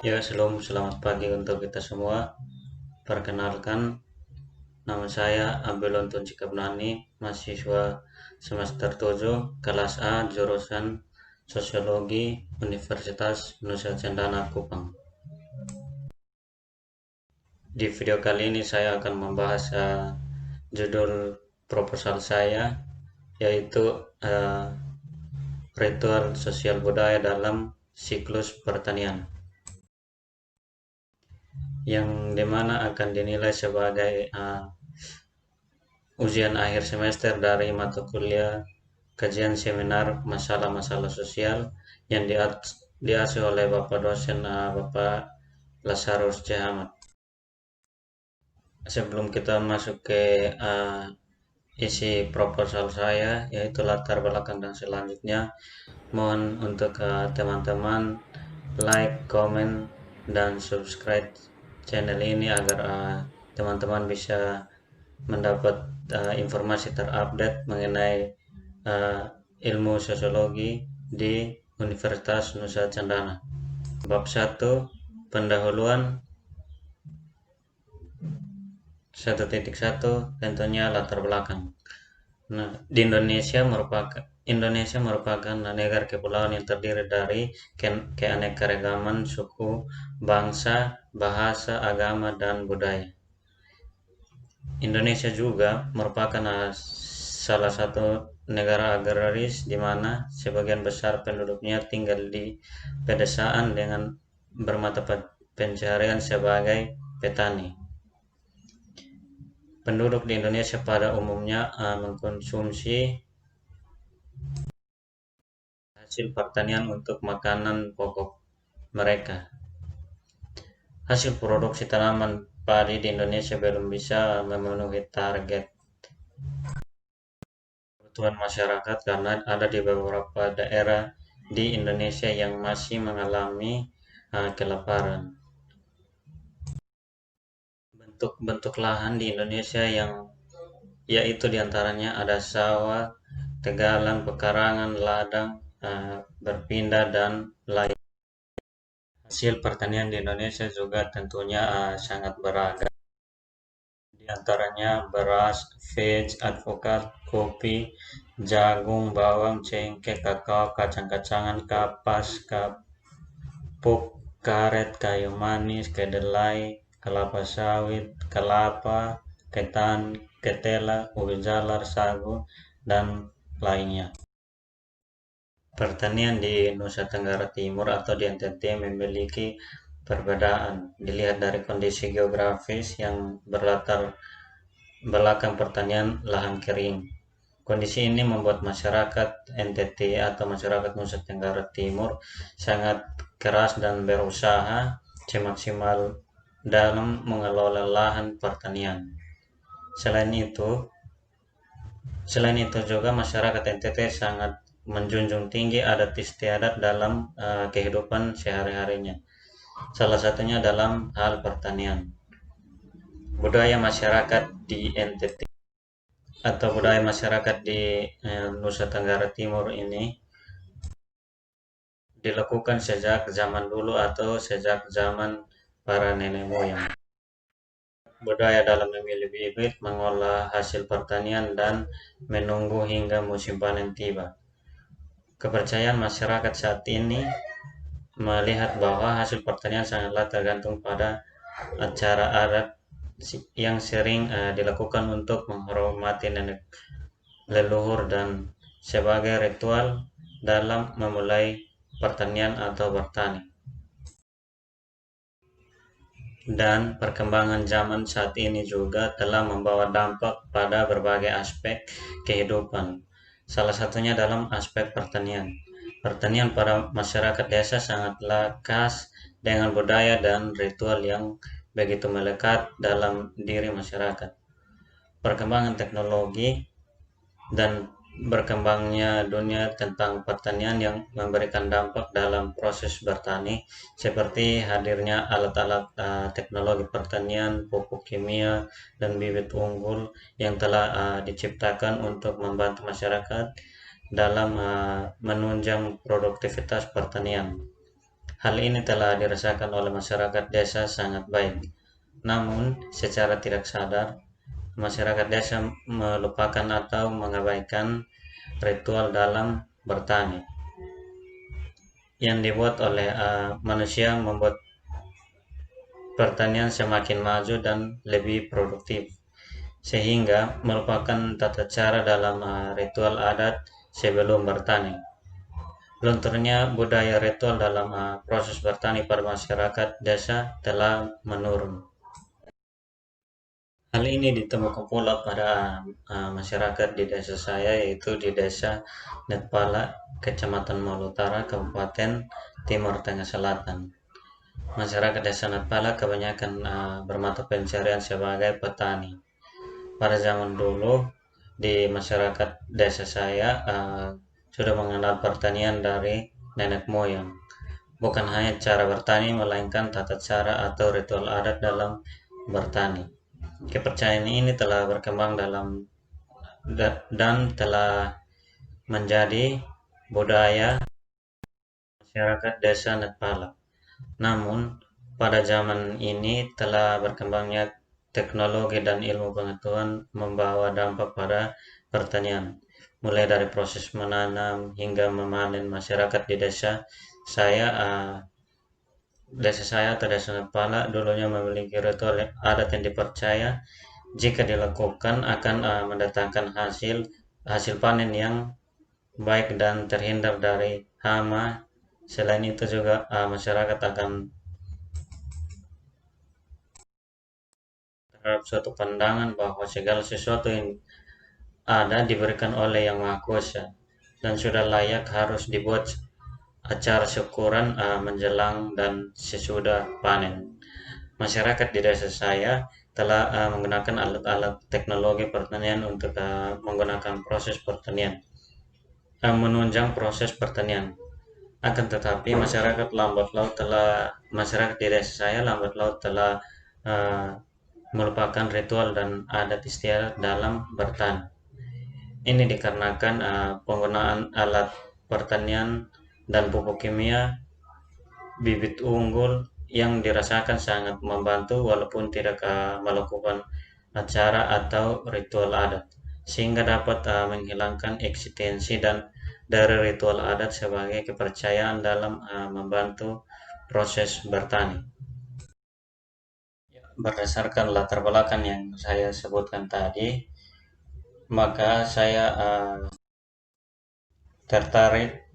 Ya, selamat pagi untuk kita semua. Perkenalkan, nama saya Abelon Cikabnani, mahasiswa semester 7, kelas A, jurusan Sosiologi, Universitas Nusa Cendana Kupang. Di video kali ini saya akan membahas judul proposal saya, yaitu uh, ritual sosial budaya dalam siklus pertanian, yang dimana akan dinilai sebagai ujian akhir semester dari mata kuliah kajian seminar masalah-masalah sosial yang diasuh oleh Bapak dosen Bapak Lazarus C. Ahmad. Sebelum kita masuk ke isi proposal saya, yaitu latar belakang dan selanjutnya, mohon untuk teman-teman like, comment, dan subscribe channel ini agar teman-teman bisa mendapat informasi terupdate mengenai uh, ilmu sosiologi di Universitas Nusa Cendana. Bab 1, pendahuluan 1.1, tentunya latar belakang. Nah, Indonesia merupakan negara kepulauan yang terdiri dari keanekaragaman suku, bangsa, bahasa, agama, dan budaya. Indonesia juga merupakan salah satu negara agraris di mana sebagian besar penduduknya tinggal di pedesaan dengan bermata pencaharian sebagai petani. Penduduk di Indonesia pada umumnya mengkonsumsi hasil pertanian untuk makanan pokok mereka. Hasil produksi tanaman padi di Indonesia belum bisa memenuhi target kebutuhan masyarakat karena ada di beberapa daerah di Indonesia yang masih mengalami kelaparan. Bentuk-bentuk lahan di Indonesia yang yaitu diantaranya ada sawah, tegalan, pekarangan, ladang, berpindah, dan lain. Hasil pertanian di Indonesia juga tentunya sangat beragam. Di antaranya beras, veg, alpukat, kopi, jagung, bawang, cengkeh, kakao, kacang-kacangan, kapas, kapuk, karet, kayu manis, kedelai, kelapa sawit, kelapa, ketan, ketela, ubi jalar, sagu, dan lainnya. Pertanian di Nusa Tenggara Timur atau di NTT memiliki perbedaan dilihat dari kondisi geografis yang berlatar belakang pertanian lahan kering. Kondisi ini membuat masyarakat NTT atau masyarakat Nusa Tenggara Timur sangat keras dan berusaha semaksimal dalam mengelola lahan pertanian. Selain itu juga masyarakat NTT sangat menjunjung tinggi adat istiadat dalam kehidupan sehari-harinya. Salah satunya dalam hal pertanian. Budaya masyarakat di NTT atau budaya masyarakat di Nusa Tenggara Timur ini dilakukan sejak zaman dulu atau sejak zaman para nenek moyang. Budaya dalam memilih bibit, mengolah hasil pertanian, dan menunggu hingga musim panen tiba. Kepercayaan masyarakat saat ini melihat bahwa hasil pertanian sangatlah tergantung pada acara adat yang sering dilakukan untuk menghormati nenek leluhur dan sebagai ritual dalam memulai pertanian atau bertani. Dan perkembangan zaman saat ini juga telah membawa dampak pada berbagai aspek kehidupan. Salah satunya dalam aspek pertanian. Pertanian pada masyarakat desa sangatlah khas dengan budaya dan ritual yang begitu melekat dalam diri masyarakat. Perkembangan teknologi dan berkembangnya dunia tentang pertanian yang memberikan dampak dalam proses bertani, seperti hadirnya alat-alat teknologi pertanian, pupuk kimia, dan bibit unggul yang telah diciptakan untuk membantu masyarakat dalam menunjang produktivitas pertanian. Hal ini telah dirasakan oleh masyarakat desa sangat baik. Namun, secara tidak sadar, masyarakat desa melupakan atau mengabaikan ritual dalam bertani yang dibuat oleh manusia membuat pertanian semakin maju dan lebih produktif, sehingga merupakan tata cara dalam ritual adat sebelum bertani. Lunturnya budaya ritual dalam proses bertani pada masyarakat desa telah menurun. Hal ini ditemukan pula pada masyarakat di desa saya, yaitu di desa Netpala, Kecamatan Malutara, Kabupaten Timur Tengah Selatan. Masyarakat desa Netpala kebanyakan bermata pencarian sebagai petani. Pada zaman dulu, di masyarakat desa saya sudah mengenal pertanian dari nenek moyang. Bukan hanya cara bertani, melainkan tata cara atau ritual adat dalam bertani. Kepercayaan ini telah berkembang dan telah menjadi budaya masyarakat desa Netpala. Namun, pada zaman ini telah berkembangnya teknologi dan ilmu pengetahuan membawa dampak pada pertanian. Mulai dari proses menanam hingga memanen, masyarakat di saya, desa saya atau desa Nepala dulunya memiliki ritual adat yang dipercaya jika dilakukan akan mendatangkan hasil panen yang baik dan terhindar dari hama. Selain itu juga masyarakat akan terhadap suatu pandangan bahwa segala sesuatu yang ada diberikan oleh Yang Maha Kuasa dan sudah layak harus dibuat acara syukuran menjelang dan sesudah panen. Masyarakat di desa saya telah menggunakan alat-alat teknologi pertanian untuk menggunakan proses pertanian, menunjang proses pertanian. Akan tetapi masyarakat di desa saya lambat laut telah uh, melupakan ritual dan adat istiadat dalam bertani. Ini dikarenakan penggunaan alat pertanian dan pupuk kimia bibit unggul yang dirasakan sangat membantu walaupun tidak melakukan acara atau ritual adat, sehingga dapat menghilangkan eksistensi dan dari ritual adat sebagai kepercayaan dalam membantu proses bertani. Berdasarkan latar belakang yang saya sebutkan tadi, maka saya tertarik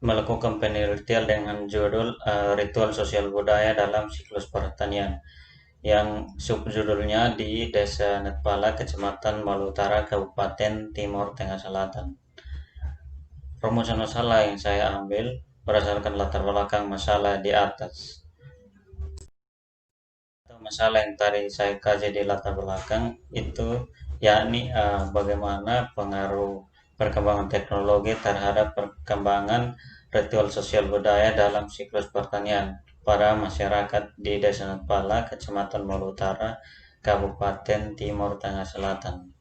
melakukan penelitian dengan judul Ritual Sosial Budaya dalam Siklus Pertanian, yang subjudulnya di Desa Netpala, Kecamatan Malutara, Kabupaten Timur Tengah Selatan. Rumusan masalah yang saya ambil berdasarkan latar belakang masalah di atas. Masalah yang tadi saya kaji di latar belakang itu yakni bagaimana pengaruh perkembangan teknologi terhadap perkembangan ritual sosial budaya dalam siklus pertanian pada masyarakat di Desa Netpala, Kecamatan Malutara, Kabupaten Timur Tengah Selatan.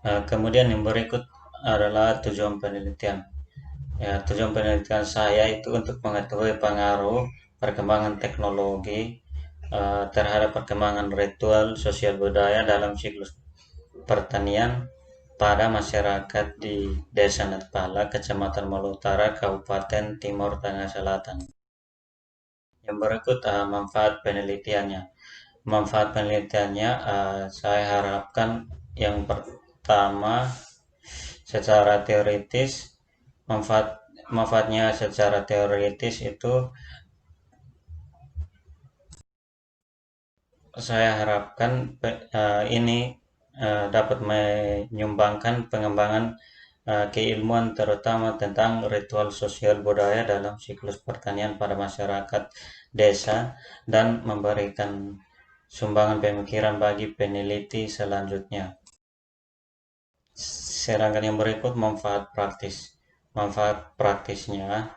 Kemudian yang berikut adalah tujuan penelitian. Tujuan penelitian saya itu untuk mengetahui pengaruh perkembangan teknologi terhadap perkembangan ritual sosial budaya dalam siklus pertanian pada masyarakat di Desa Netpala, Kecamatan Malutara, Kabupaten Timur Tengah Selatan. Yang berikut manfaat penelitiannya. Manfaat penelitiannya saya harapkan yang pertama secara teoritis, manfaatnya secara teoritis itu saya harapkan ini dapat menyumbangkan pengembangan keilmuan terutama tentang ritual sosial budaya dalam siklus pertanian pada masyarakat desa dan memberikan sumbangan pemikiran bagi peneliti selanjutnya. Sedangkan yang berikut manfaat praktis. Manfaat praktisnya,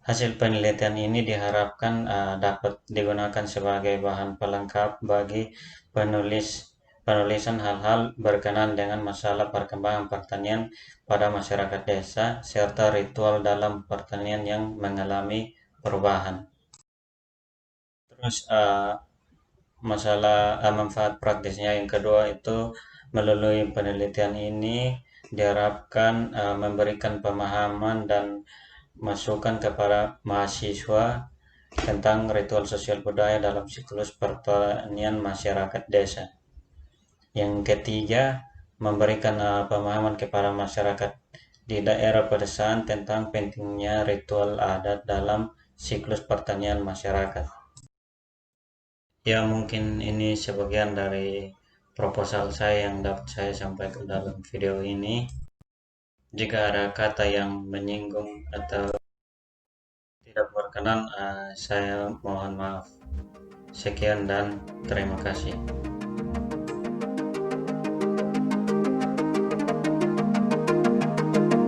hasil penelitian ini diharapkan dapat digunakan sebagai bahan pelengkap bagi penulis penulisan hal-hal berkenaan dengan masalah perkembangan pertanian pada masyarakat desa, serta ritual dalam pertanian yang mengalami perubahan. Terus manfaat praktisnya yang kedua itu melalui penelitian ini diharapkan memberikan pemahaman dan masukan kepada mahasiswa tentang ritual sosial budaya dalam siklus pertanian masyarakat desa. Yang ketiga, memberikan pemahaman kepada masyarakat di daerah pedesaan tentang pentingnya ritual adat dalam siklus pertanian masyarakat. Ya, mungkin ini sebagian dari proposal saya yang dapat saya sampaikan dalam video ini. Jika ada kata yang menyinggung atau tidak berkenan, saya mohon maaf. Sekian dan terima kasih.